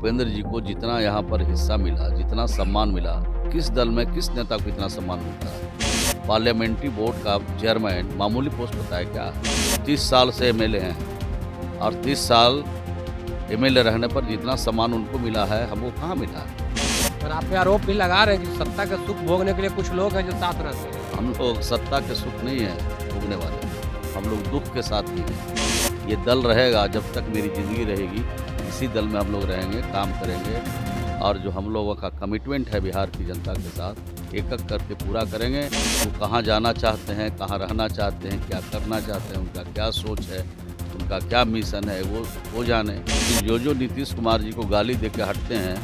उपेंद्र जी को जितना यहाँ पर हिस्सा मिला, जितना सम्मान मिला, किस दल में किस नेता को इतना सम्मान मिलता है? पार्लियामेंट्री बोर्ड का चेयरमैन मामूली पोस्ट होता है क्या? 30 साल से एमएलए हैं और 30 साल एमएलए रहने पर जितना सम्मान उनको मिला है, हमको कहाँ मिला है? पर आप पे आरोप भी लगा रहे हैं कि सत्ता का सुख भोगने के लिए कुछ लोग हैं जो साथ रहते हैं। हम लोग सत्ता के सुख नहीं है भोगने वाले, हम लोग दुख के साथ ही हैं। ये दल रहेगा जब तक मेरी ज़िंदगी रहेगी, इसी दल में हम लोग रहेंगे, काम करेंगे और जो हम लोगों का कमिटमेंट है बिहार की जनता के साथ एक एक करके पूरा करेंगे। वो कहाँ जाना चाहते हैं, कहाँ रहना चाहते हैं, क्या करना चाहते हैं, उनका क्या सोच है, उनका क्या मिशन है, वो जाने। जो नीतीश कुमार जी को गाली दे के हटते हैं,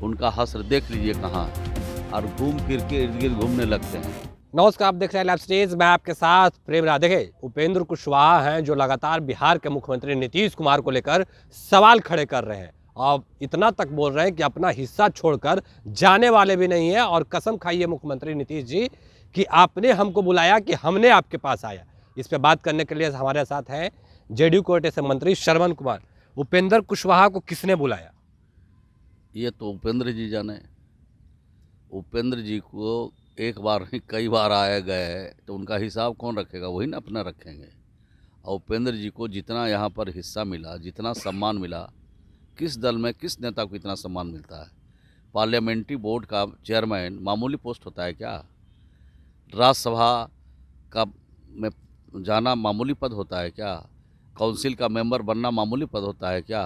उनका हश्र देख लीजिए कहाँ है और घूम फिर के इर्द गिर्द घूमने लगते हैं। नमस्कार, आप देख रहे हैं लाइव स्टेज। मैं आपके साथ प्रेम राधे। देखिए, उपेंद्र कुशवाहा हैं जो लगातार बिहार के मुख्यमंत्री नीतीश कुमार को लेकर सवाल खड़े कर रहे हैं और इतना तक बोल रहे हैं कि अपना हिस्सा छोड़कर जाने वाले भी नहीं है और कसम खाइए मुख्यमंत्री नीतीश जी कि आपने हमको बुलाया कि हमने आपके पास आया। इस पर बात करने के लिए हमारे साथ हैं जेडीयू कोटे से मंत्री श्रवण कुमार। उपेंद्र कुशवाहा को किसने बुलाया? ये तो उपेंद्र जी जाने। उपेंद्र जी को एक बार नहीं कई बार आए गए तो उनका हिसाब कौन रखेगा? वही ना अपना रखेंगे। और उपेंद्र जी को जितना यहाँ पर हिस्सा मिला, जितना सम्मान मिला, किस दल में किस नेता को इतना सम्मान मिलता है? पार्लियामेंट्री बोर्ड का चेयरमैन मामूली पोस्ट होता है क्या? राज्यसभा का में जाना मामूली पद होता है क्या? काउंसिल का मेंबर बनना मामूली पद होता है क्या?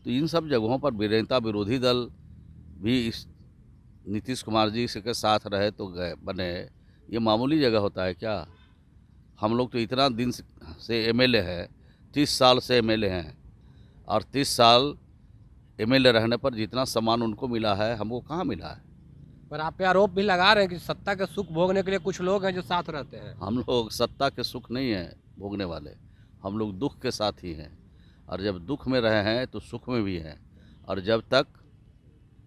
तो इन सब जगहों पर नेता विरोधी दल भी इस नीतीश कुमार जी के साथ रहे तो गए बने, ये मामूली जगह होता है क्या? हम लोग तो इतना दिन से एमएलए हैं, 30 साल से एमएलए हैं और 30 साल एमएलए रहने पर जितना सम्मान उनको मिला है, हमको कहाँ मिला है? पर आप पे आरोप भी लगा रहे हैं कि सत्ता का सुख भोगने के लिए कुछ लोग हैं जो साथ रहते हैं। हम लोग सत्ता के सुख नहीं है भोगने वाले, हम लोग दुख के साथ ही हैं और जब दुख में रहे हैं तो सुख में भी हैं और जब तक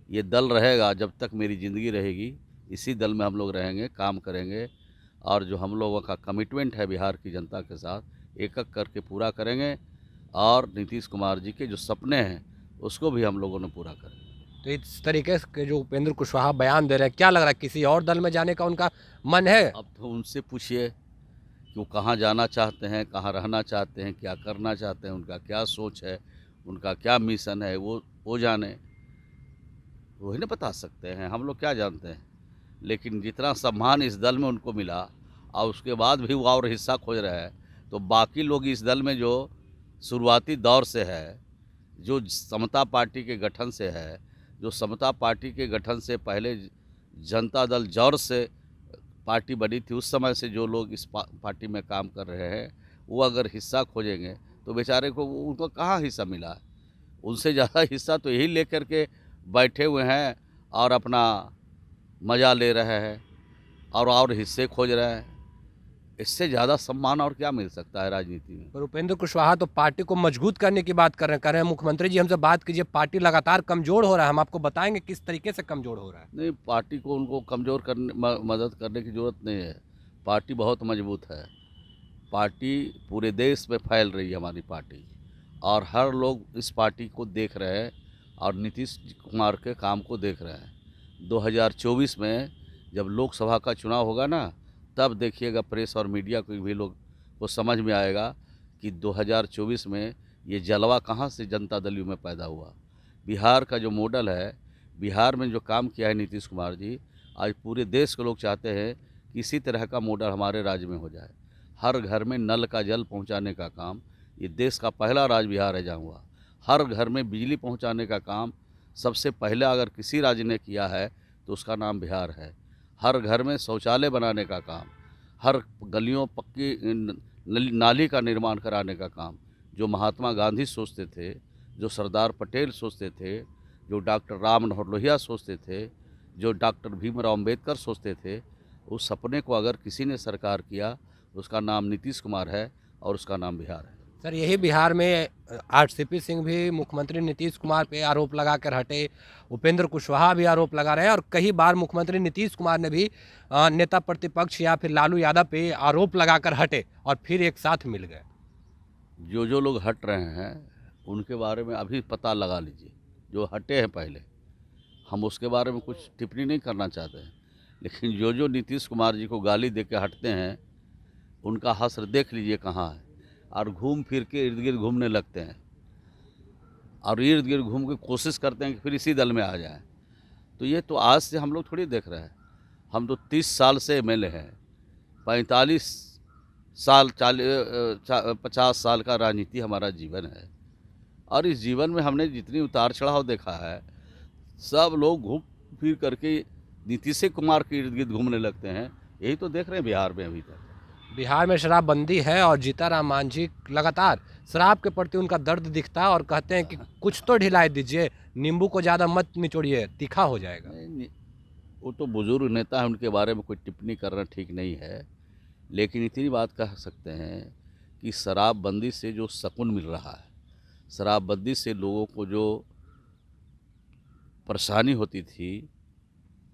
ये दल रहेगा, जब तक मेरी ज़िंदगी रहेगी, इसी दल में हम लोग रहेंगे, काम करेंगे और जो हम लोगों का कमिटमेंट है बिहार की जनता के साथ एक एक करके पूरा करेंगे और नीतीश कुमार जी के जो सपने हैं उसको भी हम लोगों ने पूरा करेंगे। तो इस तरीके से जो उपेंद्र कुशवाहा बयान दे रहे हैं, क्या लग रहा है किसी और दल में जाने का उनका मन है? अब तो उनसे पूछिए कि वो कहाँ जाना चाहते हैं, कहाँ रहना चाहते हैं, क्या करना चाहते हैं, उनका क्या सोच है, उनका क्या मिशन है, वो जाने, वही ना बता सकते हैं। हम लोग क्या जानते हैं? लेकिन जितना सम्मान इस दल में उनको मिला और उसके बाद भी वो और हिस्सा खोज रहे हैं, तो बाकी लोग इस दल में जो शुरुआती दौर से है, जो समता पार्टी के गठन से है, जो समता पार्टी के गठन से पहले जनता दल जौर से पार्टी बनी थी, उस समय से जो लोग इस पार्टी में काम कर रहे हैं, वो अगर हिस्सा खोजेंगे तो बेचारे को उनको कहाँ हिस्सा मिला है? उनसे ज़्यादा हिस्सा तो यही लेकर के बैठे हुए हैं और अपना मज़ा ले रहे हैं और हिस्से खोज रहे हैं। इससे ज़्यादा सम्मान और क्या मिल सकता है राजनीति में? पर उपेंद्र कुशवाहा तो पार्टी को मजबूत करने की बात कर रहे हैं मुख्यमंत्री जी हमसे बात कीजिए, पार्टी लगातार कमजोर हो रहा है। हम आपको बताएंगे किस तरीके से कमजोर हो रहा है। नहीं, पार्टी को उनको कमज़ोर करने मदद करने की ज़रूरत नहीं है। पार्टी बहुत मजबूत है। पार्टी पूरे देश में फैल रही है हमारी पार्टी और हर लोग इस पार्टी को देख रहे हैं और नीतीश कुमार के काम को देख रहे हैं। 2024 में जब लोकसभा का चुनाव होगा ना, तब देखिएगा प्रेस और मीडिया को भी लोग को समझ में आएगा कि 2024 में ये जलवा कहाँ से जनता दल यू में पैदा हुआ। बिहार का जो मॉडल है, बिहार में जो काम किया है नीतीश कुमार जी, आज पूरे देश के लोग चाहते हैं कि इसी तरह का मॉडल हमारे राज्य में हो जाए। हर घर में नल का जल पहुँचाने का काम ये देश का पहला राज्य बिहार है जहाँ हुआ। हर घर में बिजली पहुँचाने का काम सबसे पहले अगर किसी राज्य ने किया है तो उसका नाम बिहार है। हर घर में शौचालय बनाने का काम, हर गलियों पक्की नाली का निर्माण कराने का काम जो महात्मा गांधी सोचते थे, जो सरदार पटेल सोचते थे, जो डॉक्टर राम मनोहर लोहिया सोचते थे, जो डॉक्टर भीमराव अम्बेडकर सोचते थे, उस सपने को अगर किसी ने साकार किया तो उसका नाम नीतीश कुमार है और उसका नाम बिहार है। सर, यही बिहार में आरसीपी सिंह भी मुख्यमंत्री नीतीश कुमार पे आरोप लगा कर हटे, उपेंद्र कुशवाहा भी आरोप लगा रहे हैं और कई बार मुख्यमंत्री नीतीश कुमार ने भी नेता प्रतिपक्ष या फिर लालू यादव पे आरोप लगा कर हटे और फिर एक साथ मिल गए। जो लोग हट रहे हैं उनके बारे में अभी पता लगा लीजिए, जो हटे हैं पहले, हम उसके बारे में कुछ टिप्पणी नहीं करना चाहते हैं, लेकिन जो नीतीश कुमार जी को गाली दे के हटते हैं, उनका हश्र देख लीजिए कहाँ है। और घूम फिर के इर्द गिर्द घूमने लगते हैं और इर्द गिर्द घूम के कोशिश करते हैं कि फिर इसी दल में आ जाएं। तो ये तो आज से हम लोग थोड़ी देख रहे हैं, हम तो 30 साल से एमएलए हैं, 45 साल 50 साल का राजनीति हमारा जीवन है। और इस जीवन में हमने जितनी उतार चढ़ाव देखा है, सब लोग घूम फिर करके नीतीश कुमार के इर्द गिर्द घूमने लगते हैं। यही तो देख रहे हैं बिहार में अभी तक। बिहार में शराबबंदी है और जीताराम मांझी लगातार शराब के प्रति उनका दर्द दिखता है और कहते हैं कि कुछ तो ढिलाई दीजिए, नींबू को ज़्यादा मत निचोड़िए, तीखा हो जाएगा। नहीं, वो तो बुजुर्ग नेता है, उनके बारे में कोई टिप्पणी करना ठीक नहीं है, लेकिन इतनी बात कह सकते हैं कि शराबबंदी से जो सुकून मिल रहा है, शराबबंदी से लोगों को जो परेशानी होती थी,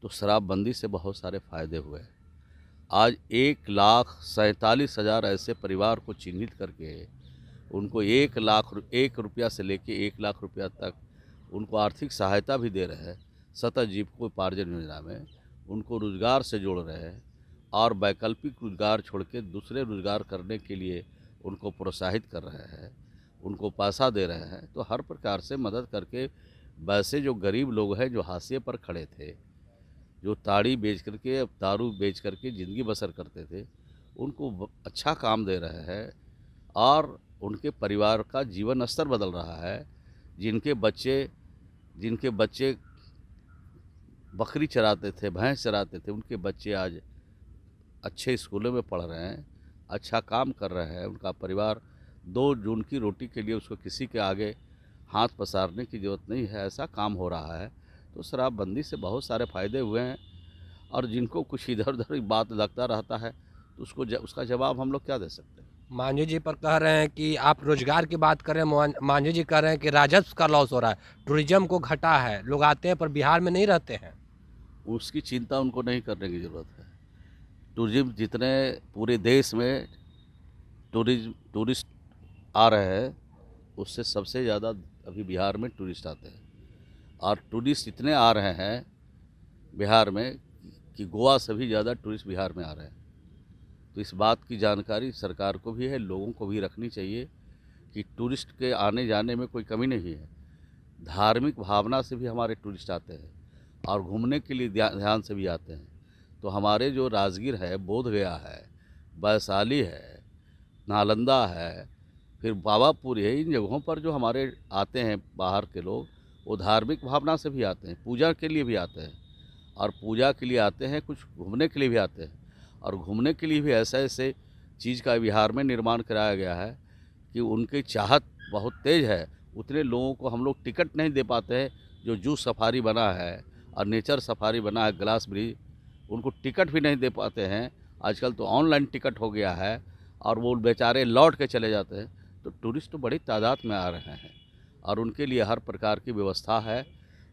तो शराबबंदी से बहुत सारे फ़ायदे हुए। आज 1,47,000 ऐसे परिवार को चिन्हित करके उनको 1 रुपया से लेके 1 लाख रुपया तक उनको आर्थिक सहायता भी दे रहे हैं। सतत जीविकोपार्जन योजना में उनको रोज़गार से जोड़ रहे हैं और वैकल्पिक रोज़गार छोड़ के दूसरे रोज़गार करने के लिए उनको प्रोत्साहित कर रहे हैं, उनको पैसा दे रहे हैं। तो हर प्रकार से मदद करके वैसे जो गरीब लोग हैं, जो हाशिए पर खड़े थे, जो ताड़ी बेच करके, दारू बेच करके ज़िंदगी बसर करते थे, उनको अच्छा काम दे रहे हैं और उनके परिवार का जीवन स्तर बदल रहा है। जिनके बच्चे बकरी चराते थे, भैंस चराते थे, उनके बच्चे आज अच्छे स्कूलों में पढ़ रहे हैं, अच्छा काम कर रहे हैं। उनका परिवार 2 जून की रोटी के लिए उसको किसी के आगे हाथ पसारने की ज़रूरत नहीं है, ऐसा काम हो रहा है। तो शराबबंदी से बहुत सारे फ़ायदे हुए हैं और जिनको कुछ इधर उधर बात लगता रहता है, तो उसका जवाब हम लोग क्या दे सकते हैं। मांझी जी पर कह रहे हैं कि आप रोजगार की बात कर रहे हैं, मांझी जी कह रहे हैं कि राजस्व का लॉस हो रहा है, टूरिज्म को घटा है, लोग आते हैं पर बिहार में नहीं रहते हैं। उसकी चिंता उनको नहीं करने की ज़रूरत है। टूरिज्म जितने पूरे देश में टूरिस्ट आ रहे हैं, उससे सबसे ज़्यादा अभी बिहार में टूरिस्ट आते हैं। और टूरिस्ट इतने आ रहे हैं बिहार में कि गोवा से भी ज़्यादा टूरिस्ट बिहार में आ रहे हैं। तो इस बात की जानकारी सरकार को भी है, लोगों को भी रखनी चाहिए कि टूरिस्ट के आने जाने में कोई कमी नहीं है। धार्मिक भावना से भी हमारे टूरिस्ट आते हैं और घूमने के लिए ध्यान से भी आते हैं। तो हमारे जो राजगीर है, बोधगया है, वैशाली है, नालंदा है, फिर पावापुरी है, इन जगहों पर जो हमारे आते हैं बाहर के लोग, वो धार्मिक भावना से भी आते हैं, पूजा के लिए भी आते हैं। और पूजा के लिए आते हैं, कुछ घूमने के लिए भी आते हैं। और घूमने के लिए भी ऐसे चीज़ का बिहार में निर्माण कराया गया है कि उनकी चाहत बहुत तेज़ है। उतने लोगों को हम लोग टिकट नहीं दे पाते हैं। जो जू सफारी बना है और नेचर सफारी बना है, ग्लास ब्रिज, उनको टिकट भी नहीं दे पाते हैं। आजकल तो ऑनलाइन टिकट हो गया है और वो बेचारे लौट के चले जाते हैं। तो टूरिस्ट तो बड़ी तादाद में आ रहे हैं और उनके लिए हर प्रकार की व्यवस्था है।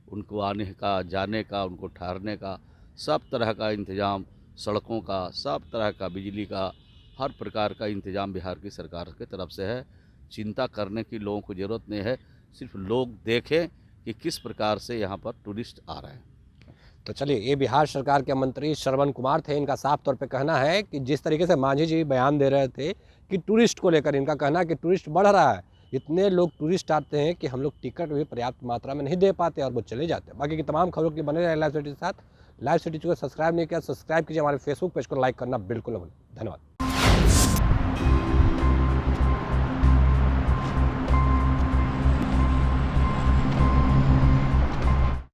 उनको आने का, जाने का, उनको ठहरने का, सब तरह का इंतज़ाम, सड़कों का, सब तरह का, बिजली का, हर प्रकार का इंतज़ाम बिहार की सरकार की तरफ से है। चिंता करने की लोगों को ज़रूरत नहीं है, सिर्फ लोग देखें कि किस प्रकार से यहाँ पर टूरिस्ट आ रहे हैं। तो चलिए, ये बिहार सरकार के मंत्री श्रवण कुमार थे। इनका साफ तौर पे कहना है कि जिस तरीके से मांझी जी बयान दे रहे थे कि टूरिस्ट को लेकर, इनका कहना है कि टूरिस्ट बढ़ रहा है, इतने लोग टूरिस्ट आते हैं कि हम लोग टिकट भी पर्याप्त मात्रा में नहीं दे पाते और वो चले जाते हैं। बाकी की तमाम खबरों के लिए बने रहे लाइव सिटी के साथ। लाइव सिटी को सब्सक्राइब नहीं किया, सब्सक्राइब कीजिए। हमारे फेसबुक पेज को लाइक करना बिल्कुल न भूलें। धन्यवाद।